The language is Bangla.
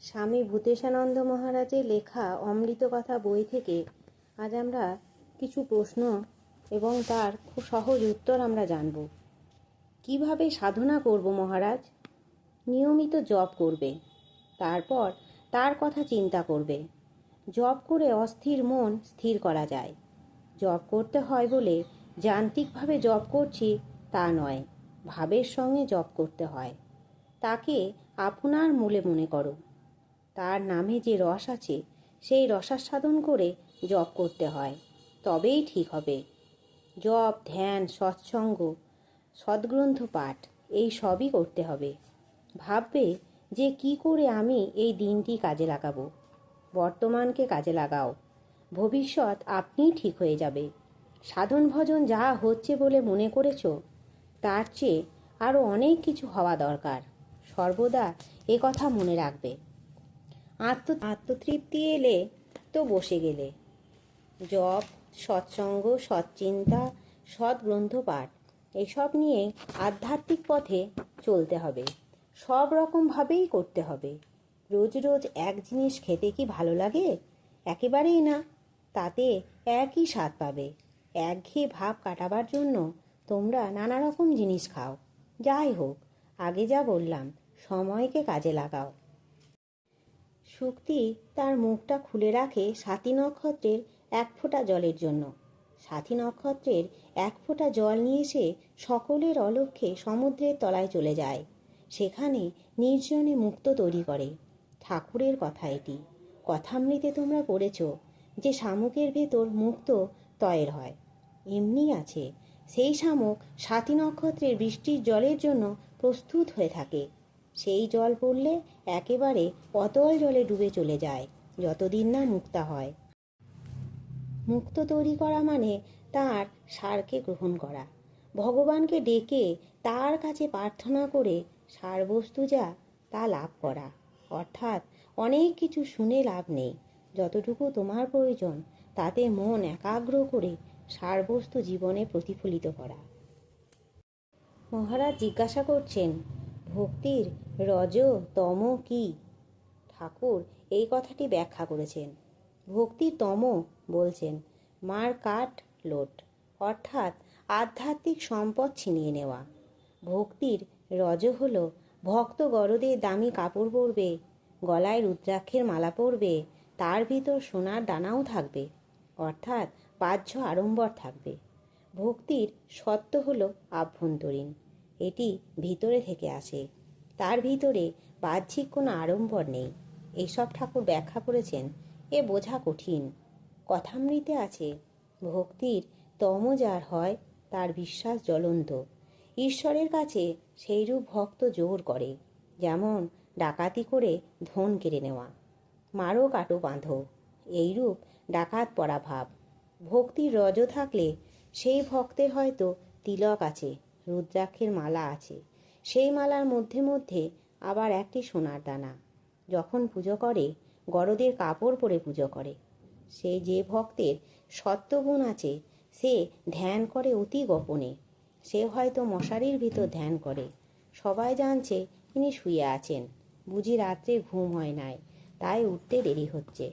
স্বামী ভূতেশানন্দ মহারাজের লেখা অমৃত কথা বই থেকে আজ আমরা কিছু প্রশ্ন এবং তার খুব সহজ উত্তর আমরা জানব। কিভাবে সাধনা করব মহারাজ? নিয়মিত জপ করবে, তারপর তার কথা চিন্তা করবে। জপ করে অস্থির মন স্থির করা যায়। জপ করতে হয় বলে যান্ত্রিকভাবে জপ করছি তা নয়, ভাবের সঙ্গে জপ করতে হয়। তাকে আপনার মূলে মনে করো। তার নামে যে রস আছে সেই রসাস্বাদন করে জপ করতে হয়, তবেই ঠিক হবে। জপ, ধ্যান, সৎসঙ্গ, সদ্গ্রন্থ পাঠ এই সবই করতে হবে। ভাববে যে কি করে আমি এই দিনটি কাজে লাগাবো। বর্তমানকে কাজে লাগাও, ভবিষ্যৎ আপনিই ঠিক হয়ে যাবে। সাধন ভজন যা হচ্ছে বলে মনে করেছ তার চেয়ে আরও অনেক কিছু হওয়া দরকার। সর্বদা এ কথা মনে রাখবে। আত্মতৃপ্তি এলে তো বসে গেলে। জপ, সৎসঙ্গ, সৎচিন্তা, সৎগ্রন্থ পাঠ এসব নিয়ে আধ্যাত্মিক পথে চলতে হবে। সব রকমভাবেই করতে হবে। রোজ রোজ এক জিনিস খেতে কি ভালো লাগে? একেবারেই না। তাতে একই স্বাদ পাবে। একঘেয়ে ভাব কাটাবার জন্য তোমরা নানা রকম জিনিস খাও। যাই হোক, আগে যা বললাম, সময়কে কাজে লাগাও। শুক্তি তার মুখটা খুলে রাখে স্বাতী নক্ষত্রের এক ফোঁটা জলের জন্য। স্বাতী নক্ষত্রের এক ফোঁটা জল নিয়ে সে সকলের অলক্ষ্যে সমুদ্রের তলায় চলে যায়। সেখানে নির্জনে মুক্ত তৈরি করে। ঠাকুরের কথা এটি। কথামৃতে তোমরা পড়েছ যে শামুকের ভেতর মুক্ত তয়ের হয়। এমনি আছে, সেই শামুক স্বাতী নক্ষত্রের বৃষ্টির জলের জন্য প্রস্তুত হয়ে থাকে। সেই জল পড়লে একেবারে অতল জলে ডুবে চলে যায়, যতদিন না মুক্তা হয়। মুক্ত তৈরি করা মানে তার সারকে গ্রহণ করা। ভগবানকে ডেকে তার কাছে প্রার্থনা করে সারবস্তু যা তা লাভ করা। অর্থাৎ অনেক কিছু শুনে লাভ নেই। যতটুকু তোমার প্রয়োজন তাতে মন একাগ্র করে সারবস্তু জীবনে প্রতিফলিত করা। মহারাজ জিজ্ঞাসা করছেন, ভক্তির রজ তম কি? ঠাকুর এই কথাটি ব্যাখ্যা করেছেন। ভক্তির তম বলছেন মার কাট লোট, অর্থাৎ আধ্যাত্মিক সম্পদ ছিনিয়ে নেওয়া। ভক্তির রজ হল ভক্ত গরদে দামি কাপড় পরবে, গলায় রুদ্রাক্ষের মালা পরবে, তার ভিতর সোনার দানাও থাকবে, অর্থাৎ বাহ্য আড়ম্বর থাকবে। ভক্তির সত্য হল আভ্যন্তরীণ, এটি ভিতরে থেকে আসে। তার ভিতরে বাহ্যিক কোনো আড়ম্বর নেই। এইসব ঠাকুর ব্যাখ্যা করেছেন। এ বোঝা কঠিন। কথামৃতে আছে, ভক্তির তম যার হয় তার বিশ্বাস জ্বলন্ত। ঈশ্বরের কাছে সেইরূপ ভক্ত জোর করে, যেমন ডাকাতি করে ধন কেড়ে নেওয়া। মারো কাটো বাঁধো, এইরূপ ডাকাত পরা ভাব। ভক্তির রজ থাকলে সেই ভক্তের হয়তো তিলক আছে, রুদ্রাক্ষের মালা আছে, সেই মালার মধ্যে মধ্যে আবার একটি সোনার দানা। যখন পুজো করে গরদের কাপড় পরে পুজো করে। সেই যে ভক্তের সত্যগুণ আছে সে ধ্যান করে অতি গোপনে। সে হয়তো মশারির ভিতর ধ্যান করে। সবাই জানছে ইনি শুয়ে আছেন, বুঝি রাত্রে ঘুম হয় নাই, তাই উঠতে দেরি হচ্ছে।